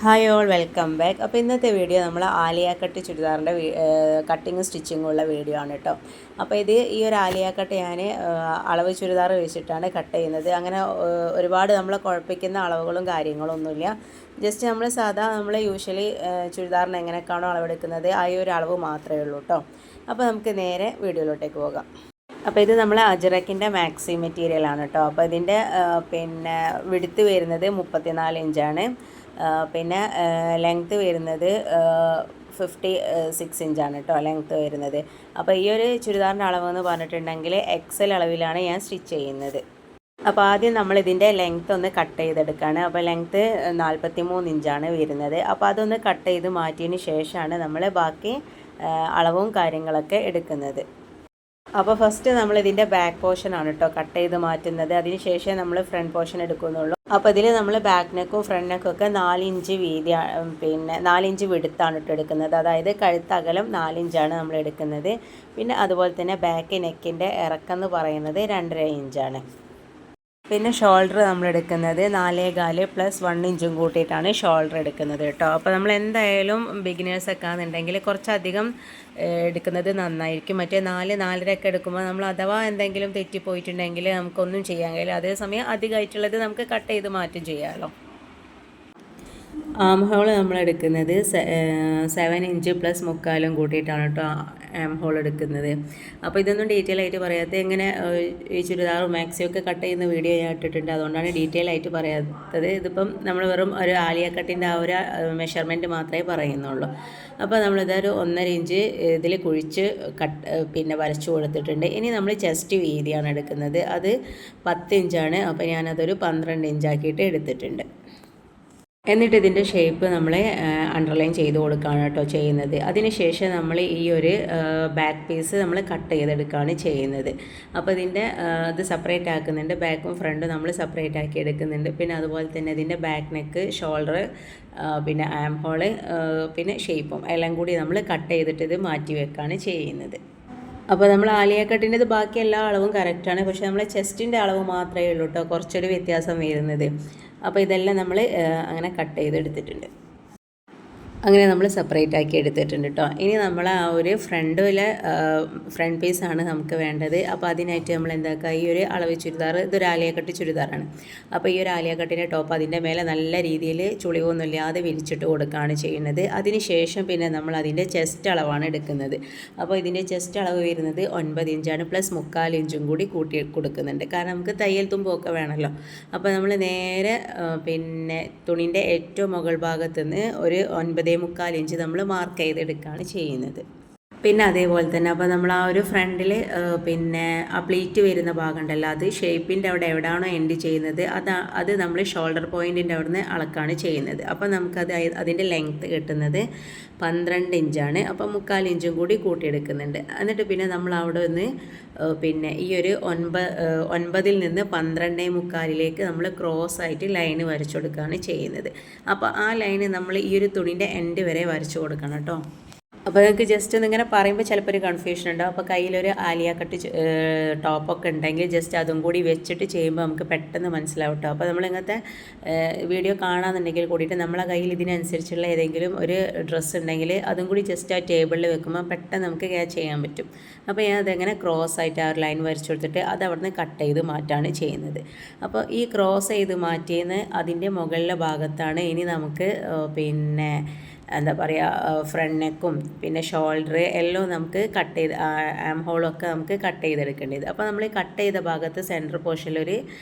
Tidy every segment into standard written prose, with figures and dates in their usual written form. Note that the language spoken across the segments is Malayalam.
Hi all welcome back. അപ്പോൾ ഇന്നത്തെ വീഡിയോ നമ്മൾ ആലിയ കട്ട് ചുരിദാറിൻ്റെ കട്ടിങ് സ്റ്റിച്ചിങ്ങും ഉള്ള വീഡിയോ ആണ് കേട്ടോ. അപ്പോൾ ഈ ഒരു ആലിയ കട്ട് ഞാൻ അളവ് ചുരിദാർ വെച്ചിട്ടാണ് കട്ട് ചെയ്യുന്നത്. അങ്ങനെ ഒരുപാട് നമ്മളെ കുഴപ്പിക്കുന്ന അളവുകളും കാര്യങ്ങളും ഒന്നുമില്ല. ജസ്റ്റ് നമ്മൾ നമ്മൾ യൂഷ്വലി ചുരിദാറിന് എങ്ങനെയൊക്കെയാണോ അളവെടുക്കുന്നത് ആ ഒരു അളവ് മാത്രമേ ഉള്ളൂ കേട്ടോ. അപ്പോൾ നമുക്ക് നേരെ വീഡിയോയിലോട്ടേക്ക് പോകാം. അപ്പോൾ ഇത് നമ്മൾ അജ്രക്കിൻ്റെ മാക്സി മെറ്റീരിയലാണ് കേട്ടോ. അപ്പോൾ ഇതിൻ്റെ വിഡ്ത്ത് വരുന്നത് 34 ഇഞ്ചാണ്. പിന്നെ ലെങ്ത്ത് വരുന്നത് 56 ഇഞ്ചാണ് കേട്ടോ ലെങ്ത്ത് വരുന്നത്. അപ്പോൾ ഈ ഒരു ചുരിദാറിൻ്റെ അളവെന്ന് പറഞ്ഞിട്ടുണ്ടെങ്കിൽ എക്സൽ അളവിലാണ് ഞാൻ സ്റ്റിച്ച് ചെയ്യുന്നത്. അപ്പോൾ ആദ്യം നമ്മൾ ഇതിൻ്റെ ലെങ്ത്ത് ഒന്ന് കട്ട് ചെയ്തെടുക്കുകയാണ്. അപ്പോൾ ലെങ്ത്ത് 43 ഇഞ്ചാണ് വരുന്നത്. അപ്പോൾ അതൊന്ന് കട്ട് ചെയ്ത് മാറ്റിയതിന് ശേഷമാണ് നമ്മൾ ബാക്കി അളവും കാര്യങ്ങളൊക്കെ എടുക്കുന്നത്. അപ്പോൾ ഫസ്റ്റ് നമ്മൾ ഇതിൻ്റെ ബാക്ക് പോർഷനാണ് കേട്ടോ കട്ട് ചെയ്ത് മാറ്റുന്നത്. അതിന് ശേഷം നമ്മൾ ഫ്രണ്ട് പോർഷൻ എടുക്കുന്നുള്ളൂ. അപ്പോൾ ഇതിൽ നമ്മൾ ബാക്ക് നെക്കും ഫ്രണ്ട് നെക്കും ഒക്കെ 4 ഇഞ്ച് വീതി 4 ഇഞ്ച് വിടുത്താണ് ഇട്ട് എടുക്കുന്നത്. അതായത് കഴുത്തകലം 4 ഇഞ്ചാണ് നമ്മൾ എടുക്കുന്നത്. പിന്നെ അതുപോലെ തന്നെ ബാക്ക് നെക്കിൻ്റെ ഇറക്കം എന്ന് പറയുന്നത് 2.5 ഇഞ്ചാണ്. പിന്നെ ഷോൾഡർ നമ്മൾ എടുക്കുന്നത് 4.25 പ്ലസ് 1 ഇഞ്ചും കൂട്ടിയിട്ടാണ് ഷോൾഡർ എടുക്കുന്നത് കേട്ടോ. അപ്പോൾ നമ്മൾ എന്തായാലും ബിഗിനേഴ്സൊക്കെ ആണെന്നുണ്ടെങ്കിൽ കുറച്ചധികം എടുക്കുന്നത് നന്നായിരിക്കും. മറ്റേ 4-4.5 എടുക്കുമ്പോൾ നമ്മൾ അഥവാ എന്തെങ്കിലും തെറ്റിപ്പോയിട്ടുണ്ടെങ്കിൽ നമുക്കൊന്നും ചെയ്യാൻ കഴിയില്ല. അതേസമയം അധികമായിട്ടുള്ളത് നമുക്ക് കട്ട് ചെയ്ത് മാറ്റം ചെയ്യാമല്ലോ. ആം ഹോൾ നമ്മൾ എടുക്കുന്നത് 7 ഇഞ്ച് പ്ലസ് 3/4 കൂട്ടിയിട്ടാണ് കേട്ടോ ആം ഹോൾ എടുക്കുന്നത്. അപ്പോൾ ഇതൊന്നും ഡീറ്റെയിൽ ആയിട്ട് പറയാത്തത്. എങ്ങനെ ഈ ചുരിദാറും മാക്സിയൊക്കെ കട്ട് ചെയ്യുന്ന വീഡിയോ ഞാൻ ഇട്ടിട്ടുണ്ട്, അതുകൊണ്ടാണ് ഡീറ്റെയിൽ ആയിട്ട് പറയാത്തത്. ഇതിപ്പം നമ്മൾ വെറും ഒരു ആലിയ കട്ടിൻ്റെ ആ ഒരു മെഷർമെൻറ്റ് മാത്രമേ പറയുന്നുള്ളൂ. അപ്പോൾ നമ്മളിതൊരു 1.5 ഇഞ്ച് ഇതിൽ കുഴിച്ച് വരച്ചു കൊടുത്തിട്ടുണ്ട്. ഇനി നമ്മൾ ചെസ്റ്റ് വീതിയാണ് എടുക്കുന്നത്. അത് 10 ഇഞ്ചാണ്. അപ്പോൾ ഞാനതൊരു 12 ഇഞ്ചാക്കിയിട്ട് എടുത്തിട്ടുണ്ട്. എന്നിട്ട് ഇതിൻ്റെ ഷേപ്പ് നമ്മൾ അണ്ടർലൈൻ ചെയ്ത് കൊടുക്കുകയാണ് കേട്ടോ ചെയ്യുന്നത്. അതിനുശേഷം നമ്മൾ ഈ ഒരു ബാക്ക് പീസ് നമ്മൾ കട്ട് ചെയ്തെടുക്കുകയാണ് ചെയ്യുന്നത്. അപ്പോൾ ഇതിൻ്റെ ഇത് സെപ്പറേറ്റ് ആക്കുന്നുണ്ട്. ബാക്കും ഫ്രണ്ടും നമ്മൾ സെപ്പറേറ്റ് ആക്കി എടുക്കുന്നുണ്ട്. പിന്നെ അതുപോലെ തന്നെ ഇതിൻ്റെ ബാക്ക് നെക്ക്, ഷോൾഡർ, പിന്നെ ആം ഹോള്, പിന്നെ ഷേപ്പും എല്ലാം കൂടി നമ്മൾ കട്ട് ചെയ്തിട്ട് ഇത് മാറ്റി വെക്കുകയാണ് ചെയ്യുന്നത്. അപ്പോൾ നമ്മൾ ആലിയ കട്ടിൻ്റെത് ബാക്കി എല്ലാ അളവും കറക്റ്റാണ്. പക്ഷേ നമ്മളെ ചെസ്റ്റിൻ്റെ അളവ് മാത്രമേ ഉള്ളൂ കേട്ടോ കുറച്ചൊരു വ്യത്യാസം വരുന്നത്. അപ്പോൾ ഇതെല്ലാം നമ്മൾ അങ്ങനെ കട്ട് ചെയ്തെടുത്തിട്ടുണ്ട്. അങ്ങനെ നമ്മൾ സെപ്പറേറ്റ് ആക്കി എടുത്തിട്ടുണ്ട് കേട്ടോ. ഇനി നമ്മൾ ആ ഒരു ഫ്രണ്ട് പീസാണ് നമുക്ക് വേണ്ടത്. അപ്പോൾ അതിനായിട്ട് നമ്മൾ എന്താക്കുക, ഈ ഒരു അളവ് ചുരിദാർ, ഇതൊരു ആലിയക്കട്ട് ചുരിദാറാണ്. അപ്പോൾ ഈ ഒരു ആലിയക്കട്ടിൻ്റെ ടോപ്പ് അതിൻ്റെ മേലെ നല്ല രീതിയിൽ ചുളിവൊന്നുമില്ലാതെ വിരിച്ചിട്ട് കൊടുക്കുകയാണ് ചെയ്യുന്നത്. അതിന് ശേഷം പിന്നെ നമ്മൾ അതിൻ്റെ ചെസ്റ്റ് അളവാണ് എടുക്കുന്നത്. അപ്പോൾ ഇതിൻ്റെ ചെസ്റ്റ് അളവ് വരുന്നത് 9 ഇഞ്ചാണ് പ്ലസ് 3/4 ഇഞ്ചും കൂടി കൂട്ടി കൊടുക്കുന്നുണ്ട്. കാരണം നമുക്ക് തയ്യൽ തുമ്പൊക്കെ വേണമല്ലോ. അപ്പോൾ നമ്മൾ നേരെ തുണിൻ്റെ ഏറ്റവും മുകൾ ഭാഗത്തുനിന്ന് ഒരു 9.25 ഇഞ്ച് നമ്മൾ മാർക്ക് ചെയ്തെടുക്കുകയാണ് ചെയ്യുന്നത്. പിന്നെ അതേപോലെ തന്നെ അപ്പോൾ നമ്മൾ ആ ഒരു ഫ്രണ്ടിൽ ആ പ്ലീറ്റ് വരുന്ന ഭാഗം ഉണ്ടല്ലോ, അത് ഷേപ്പിൻ്റെ അവിടെ എവിടെയാണോ എൻഡ് ചെയ്യുന്നത് അത് നമ്മൾ ഷോൾഡർ പോയിൻറ്റിൻ്റെ അവിടെ നിന്ന് അളക്കാണ് ചെയ്യുന്നത്. അപ്പോൾ നമുക്കത് അതിൻ്റെ ലെങ്ത്ത് കിട്ടുന്നത് 12 ഇഞ്ചാണ്. അപ്പോൾ 3/4 ഇഞ്ചും കൂടി കൂട്ടിയെടുക്കുന്നുണ്ട്. എന്നിട്ട് പിന്നെ നമ്മൾ അവിടെ നിന്ന് ഈ ഒരു 9 നിന്ന് 12.25 നമ്മൾ ക്രോസ് ആയിട്ട് ലൈന് വരച്ചു കൊടുക്കുകയാണ് ചെയ്യുന്നത്. അപ്പോൾ ആ ലൈന് നമ്മൾ ഈ ഒരു തുണിൻ്റെ എൻഡ് വരെ വരച്ചു കൊടുക്കണം കേട്ടോ. അപ്പോൾ നിങ്ങൾക്ക് ജസ്റ്റ് ഒന്നിങ്ങനെ പറയുമ്പോൾ ചിലപ്പോൾ ഒരു കൺഫ്യൂഷൻ ഉണ്ടാവും. അപ്പോൾ കയ്യിലൊരു ആലിയ കട്ട് ടോപ്പൊക്കെ ഉണ്ടെങ്കിൽ ജസ്റ്റ് അതും കൂടി വെച്ചിട്ട് ചെയ്യുമ്പോൾ നമുക്ക് പെട്ടെന്ന് മനസ്സിലാവും കേട്ടോ. അപ്പോൾ നമ്മളിങ്ങനത്തെ വീഡിയോ കാണാമെന്നുണ്ടെങ്കിൽ കൂടിയിട്ട് നമ്മളെ കയ്യിൽ ഇതിനനുസരിച്ചുള്ള ഏതെങ്കിലും ഒരു ഡ്രസ്സ് ഉണ്ടെങ്കിൽ അതും കൂടി ജസ്റ്റ് ആ ടേബിളിൽ വെക്കുമ്പോൾ പെട്ടെന്ന് നമുക്ക് ക്യാച്ച് ചെയ്യാൻ പറ്റും. അപ്പോൾ ഞാൻ അതെങ്ങനെ ക്രോസ് ആയിട്ട് ആ ഒരു ലൈൻ വരച്ചു കൊടുത്തിട്ട് അത് അവിടെ നിന്ന് കട്ട് ചെയ്ത് മാറ്റാണ് ചെയ്യുന്നത്. അപ്പോൾ ഈ ക്രോസ് ചെയ്ത് മാറ്റിയെന്ന് അതിൻ്റെ മുകളിലെ ഭാഗത്താണ് ഇനി നമുക്ക് എന്താ പറയുക, ഫ്രണ്ട് നെക്കും പിന്നെ ഷോൾഡർ എല്ലാം നമുക്ക് കട്ട് ചെയ്ത് ആം ഹോളൊക്കെ നമുക്ക് കട്ട് ചെയ്തെടുക്കേണ്ടത്. അപ്പോൾ നമ്മൾ കട്ട് ചെയ്ത ഭാഗത്ത് സെൻറ്റർ പോർഷനിലൊരു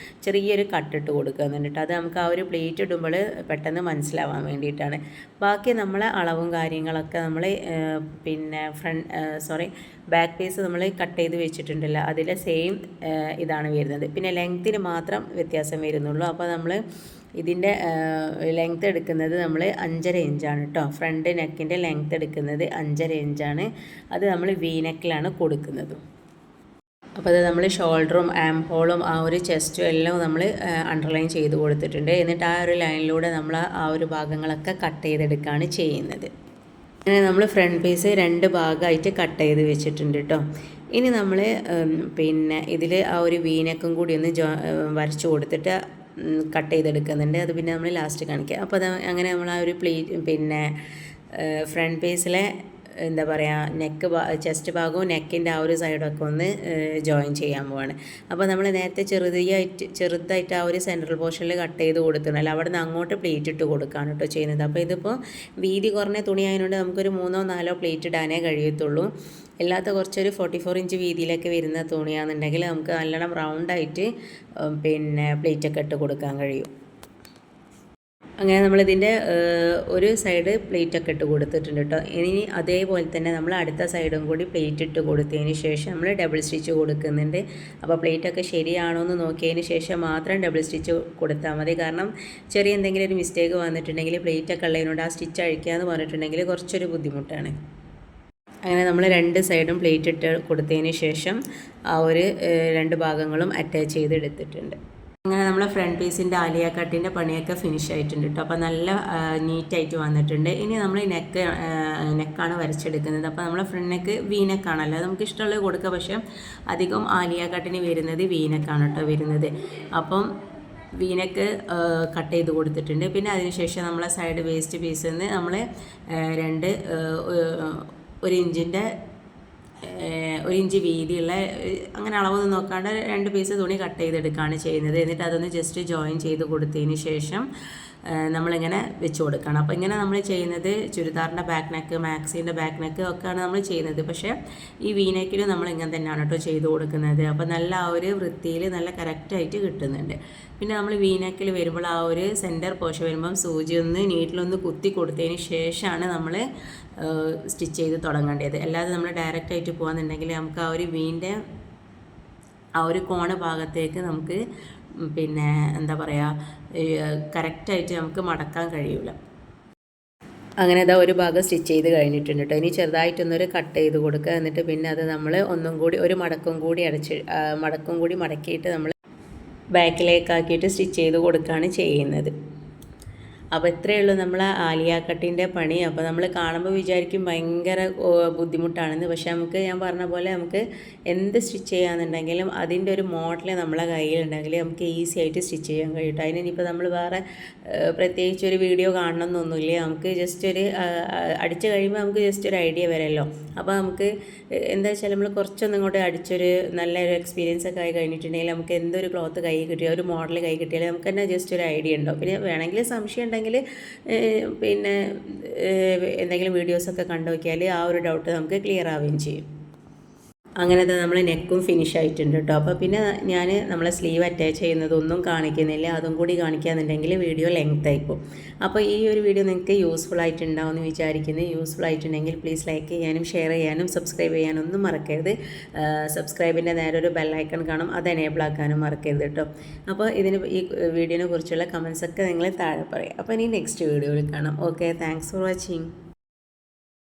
ചെറിയൊരു കട്ടിട്ട് കൊടുക്കുന്നുണ്ട്. അത് നമുക്ക് ആ ഒരു പ്ലേറ്റ് ഇടുമ്പോൾ പെട്ടെന്ന് മനസ്സിലാവാൻ വേണ്ടിയിട്ടാണ്. ബാക്കി നമ്മളെ അളവും കാര്യങ്ങളൊക്കെ നമ്മൾ ബാക്ക് പീസ് നമ്മൾ കട്ട് ചെയ്ത് വെച്ചിട്ടുണ്ടല്ലോ, അതിലെ സെയിം ഇതാണ് വരുന്നത്. പിന്നെ ലെങ്ത്തിന് മാത്രം വ്യത്യാസം വരുന്നുള്ളൂ. അപ്പോൾ നമ്മൾ ഇതിൻ്റെ ലെങ്ത്ത് എടുക്കുന്നത് നമ്മൾ 5.5 ഇഞ്ചാണ് കേട്ടോ. ഫ്രണ്ട് നെക്കിൻ്റെ ലെങ്ത്ത് എടുക്കുന്നത് 5.5 ഇഞ്ചാണ്. അത് നമ്മൾ വി നെക്കിലാണ് കൊടുക്കുന്നത്. അപ്പോൾ അത് നമ്മൾ ഷോൾഡറും ആം ഹോളും ആ ഒരു ചെസ്റ്റും എല്ലാം നമ്മൾ അണ്ടർലൈൻ ചെയ്ത് കൊടുത്തിട്ടുണ്ട്. എന്നിട്ട് ആ ഒരു ലൈനിലൂടെ നമ്മൾ ആ ഒരു ഭാഗങ്ങളൊക്കെ കട്ട് ചെയ്തെടുക്കുകയാണ് ചെയ്യുന്നത്. അങ്ങനെ നമ്മൾ ഫ്രണ്ട് പീസ് 2 ഭാഗമായിട്ട് കട്ട് ചെയ്ത് വെച്ചിട്ടുണ്ട് കേട്ടോ. ഇനി നമ്മൾ ഇതിൽ ആ ഒരു വീനക്കും കൂടി ഒന്ന് വരച്ചു കൊടുത്തിട്ട് കട്ട് ചെയ്തെടുക്കുന്നുണ്ട്. അത് പിന്നെ നമ്മൾ ലാസ്റ്റ് കാണിക്കുക. അപ്പോൾ അത് അങ്ങനെ നമ്മൾ ആ ഒരു പിന്നെ ഫ്രണ്ട് പീസിലെ എന്താ പറയുക ചെസ്റ്റ് ഭാഗവും നെക്കിൻ്റെ ആ ഒരു സൈഡൊക്കെ ഒന്ന് ജോയിൻ ചെയ്യാൻ പോവാണ്. അപ്പോൾ നമ്മൾ നേരത്തെ ചെറുതായിട്ട് ആ ഒരു സെൻട്രൽ പോർഷനിൽ കട്ട് ചെയ്ത് കൊടുത്തിട്ടുണ്ടല്ലോ, അവിടെ നിന്ന് അങ്ങോട്ട് പ്ലേറ്റ് ഇട്ട് കൊടുക്കുകയാണ് കേട്ടോ ചെയ്യുന്നത്. അപ്പോൾ ഇതിപ്പോൾ വീതി കുറഞ്ഞ തുണി ആയതുകൊണ്ട് നമുക്കൊരു 3-4 പ്ലേറ്റ് ഇടാനേ കഴിയത്തുള്ളൂ. അല്ലാത്ത കുറച്ചൊരു 44 ഇഞ്ച് വീതിയിലൊക്കെ വരുന്ന തുണിയാണെന്നുണ്ടെങ്കിൽ നമുക്ക് നല്ലോണം റൗണ്ടായിട്ട് പിന്നെ പ്ലേറ്റൊക്കെ ഇട്ട് കൊടുക്കാൻ കഴിയും. അങ്ങനെ നമ്മളിതിൻ്റെ ഒരു സൈഡ് പ്ലേറ്റൊക്കെ ഇട്ട് കൊടുത്തിട്ടുണ്ട് കേട്ടോ. ഇനി അതേപോലെ തന്നെ നമ്മൾ അടുത്ത സൈഡും കൂടി പ്ലേറ്റ് ഇട്ട് കൊടുത്തതിന് ശേഷം നമ്മൾ ഡബിൾ സ്റ്റിച്ച് കൊടുക്കുന്നുണ്ട്. അപ്പോൾ പ്ലേറ്റൊക്കെ ശരിയാണോ എന്ന് നോക്കിയതിന് ശേഷം മാത്രം ഡബിൾ സ്റ്റിച്ച് കൊടുത്താൽ മതി. കാരണം ചെറിയ എന്തെങ്കിലും ഒരു മിസ്റ്റേക്ക് വന്നിട്ടുണ്ടെങ്കിൽ പ്ലേറ്റൊക്കെ ഉള്ളതിനോട് ആ സ്റ്റിച്ച് അഴിക്കുക എന്ന് പറഞ്ഞിട്ടുണ്ടെങ്കിൽ കുറച്ചൊരു ബുദ്ധിമുട്ടാണ്. അങ്ങനെ നമ്മൾ 2 സൈഡും പ്ലേറ്റ് ഇട്ട് കൊടുത്തതിന് ശേഷം ആ ഒരു 2 ഭാഗങ്ങളും അറ്റാച്ച് ചെയ്ത് എടുത്തിട്ടുണ്ട്. അങ്ങനെ നമ്മൾ ഫ്രണ്ട് പീസിൻ്റെ ആലിയ കട്ടിൻ്റെ പണിയൊക്കെ ഫിനിഷ് ആയിട്ടുണ്ട് കേട്ടോ. അപ്പോൾ നല്ല നീറ്റായിട്ട് വന്നിട്ടുണ്ട്. ഇനി നമ്മൾ നെക്കാണ് വരച്ചെടുക്കുന്നത്. അപ്പോൾ നമ്മൾ ഫ്രണ്ട് നെക്ക് വീനെക്കാണല്ലോ, നമുക്ക് ഇഷ്ടമുള്ളത് കൊടുക്കുക. പക്ഷേ അധികം ആലിയ കട്ടിന് വരുന്നത് വീനെക്കാണ് കേട്ടോ വരുന്നത്. അപ്പം വീനക്ക് കട്ട് ചെയ്ത് കൊടുത്തിട്ടുണ്ട്. പിന്നെ അതിനുശേഷം നമ്മളെ സൈഡ് വേസ്റ്റ് പീസിൽ നിന്ന് നമ്മൾ 1 ഇഞ്ചിൻ്റെ 1 ഇഞ്ച് വീതിയുള്ള അങ്ങനെ അളവൊന്നും നോക്കാണ്ട് 2 പീസ് തുണി കട്ട് ചെയ്തെടുക്കുകയാണ് ചെയ്യുന്നത്. എന്നിട്ട് അതൊന്ന് ജസ്റ്റ് ജോയിൻ ചെയ്ത് കൊടുത്തതിന് ശേഷം നമ്മളിങ്ങനെ വെച്ച് കൊടുക്കണം. അപ്പോൾ ഇങ്ങനെ നമ്മൾ ചെയ്യുന്നത് ചുരിദാറിൻ്റെ ബാക്ക് നെക്ക്, മാക്സീൻ്റെ ബാക്ക് നെക്ക് ഒക്കെയാണ് നമ്മൾ ചെയ്യുന്നത്. പക്ഷേ ഈ വീനെക്കിലും നമ്മൾ ഇങ്ങനെ തന്നെയാണ് കേട്ടോ ചെയ്ത് കൊടുക്കുന്നത്. അപ്പോൾ നല്ല ആ ഒരു വൃത്തിയിൽ നല്ല കറക്റ്റായിട്ട് കിട്ടുന്നുണ്ട്. പിന്നെ നമ്മൾ വീനെക്കിൽ വരുമ്പോൾ ആ ഒരു സെൻറ്റർ പോർഷൻ വരുമ്പം സൂചി ഒന്ന് നീറ്റിലൊന്ന് കുത്തി കൊടുത്തതിന് ശേഷമാണ് നമ്മൾ സ്റ്റിച്ച് ചെയ്ത് തുടങ്ങേണ്ടത്. അല്ലാതെ നമ്മൾ ഡയറക്റ്റായിട്ട് പോകുകയെന്നുണ്ടെങ്കിൽ നമുക്ക് ആ ഒരു വീൻ്റെ ആ ഒരു കോണ ഭാഗത്തേക്ക് നമുക്ക് പിന്നെ എന്താ പറയുക കറക്റ്റായിട്ട് നമുക്ക് മടക്കാൻ കഴിയില്ല. അങ്ങനെ അതാ ഒരു ഭാഗം സ്റ്റിച്ച് ചെയ്ത് കഴിഞ്ഞിട്ടുണ്ട് കേട്ടോ. ഇനി ചെറുതായിട്ടൊന്നൊരു കട്ട് ചെയ്ത് കൊടുക്കുക. എന്നിട്ട് പിന്നെ അത് നമ്മൾ ഒന്നും കൂടി ഒരു മടക്കും കൂടി മടക്കിയിട്ട് നമ്മൾ ബാക്കിലേക്കാക്കിയിട്ട് സ്റ്റിച്ച് ചെയ്ത് കൊടുക്കുകയാണ് ചെയ്യുന്നത്. അപ്പോൾ ഇത്രയേ ഉള്ളൂ നമ്മളെ ആലിയ കട്ടിൻ്റെ പണി. അപ്പോൾ നമ്മൾ കാണുമ്പോൾ വിചാരിക്കും ഭയങ്കര ബുദ്ധിമുട്ടാണെന്ന്. പക്ഷേ നമുക്ക് ഞാൻ പറഞ്ഞ പോലെ നമുക്ക് എന്ത് സ്റ്റിച്ച് ചെയ്യാന്നുണ്ടെങ്കിലും അതിൻ്റെ ഒരു മോഡൽ നമ്മളെ കയ്യിലുണ്ടെങ്കിൽ നമുക്ക് ഈസി ആയിട്ട് സ്റ്റിച്ച് ചെയ്യാൻ കഴിയും. അതിനിപ്പോൾ നമ്മൾ വേറെ പ്രത്യേകിച്ച് ഒരു വീഡിയോ കാണണമെന്നൊന്നുമില്ല. നമുക്ക് ജസ്റ്റ് ഒരു അടിച്ച് കഴിയുമ്പോൾ നമുക്ക് ജസ്റ്റ് ഒരു ഐഡിയ വരല്ലോ. അപ്പോൾ നമുക്ക് എന്താ വെച്ചാൽ നമ്മൾ കുറച്ചൊന്നും ഇങ്ങോട്ട് അടിച്ചൊരു നല്ലൊരു എക്സ്പീരിയൻസ് ഒക്കെ ആയി കഴിഞ്ഞിട്ടുണ്ടെങ്കിൽ നമുക്ക് എന്തൊരു ക്ലോത്ത് കൈ കിട്ടിയാൽ ഒരു മോഡൽ കൈ കിട്ടിയാൽ നമുക്ക് തന്നെ ജസ്റ്റ് ഒരു ഐഡിയ ഉണ്ടാവും. പിന്നെ വേണമെങ്കിൽ സംശയം ഉണ്ടെങ്കിൽ പിന്നെ എന്തെങ്കിലും വീഡിയോസൊക്കെ കണ്ടു നോക്കിയാൽ ആ ഒരു ഡൗട്ട് നമുക്ക് ക്ലിയർ ആവുകയും ചെയ്യും. അങ്ങനെ നമ്മൾ നെക്കും ഫിനിഷ് ആയിട്ടുണ്ട് കേട്ടോ. അപ്പോൾ പിന്നെ ഞാൻ നമ്മളെ സ്ലീവ് അറ്റാച്ച് ചെയ്യുന്നതൊന്നും കാണിക്കുന്നില്ല. അതും കൂടി കാണിക്കുകയെന്നുണ്ടെങ്കിൽ വീഡിയോ ലെങ്ത് ആയിപ്പോൾ. അപ്പോൾ ഈ ഒരു വീഡിയോ നിങ്ങൾക്ക് യൂസ്ഫുൾ ആയിട്ടുണ്ടാവും എന്ന് വിചാരിക്കുന്നത്. യൂസ്ഫുൾ ആയിട്ടുണ്ടെങ്കിൽ പ്ലീസ് ലൈക്ക് ചെയ്യാനും ഷെയർ ചെയ്യാനും സബ്സ്ക്രൈബ് ചെയ്യാനും ഒന്നും മറക്കരുത്. സബ്സ്ക്രൈബിൻ്റെ നേരെ ഒരു ബെല്ലൈക്കൺ കാണും, അത് എനേബിൾ ആക്കാനും മറക്കരുത് കേട്ടോ. അപ്പോൾ ഈ വീഡിയോനെ കുറിച്ചുള്ള കമൻസൊക്കെ നിങ്ങൾ താഴെ പറയാം. അപ്പോൾ ഇനി നെക്സ്റ്റ് വീഡിയോയിൽ കാണാം. Okay, thanks for watching.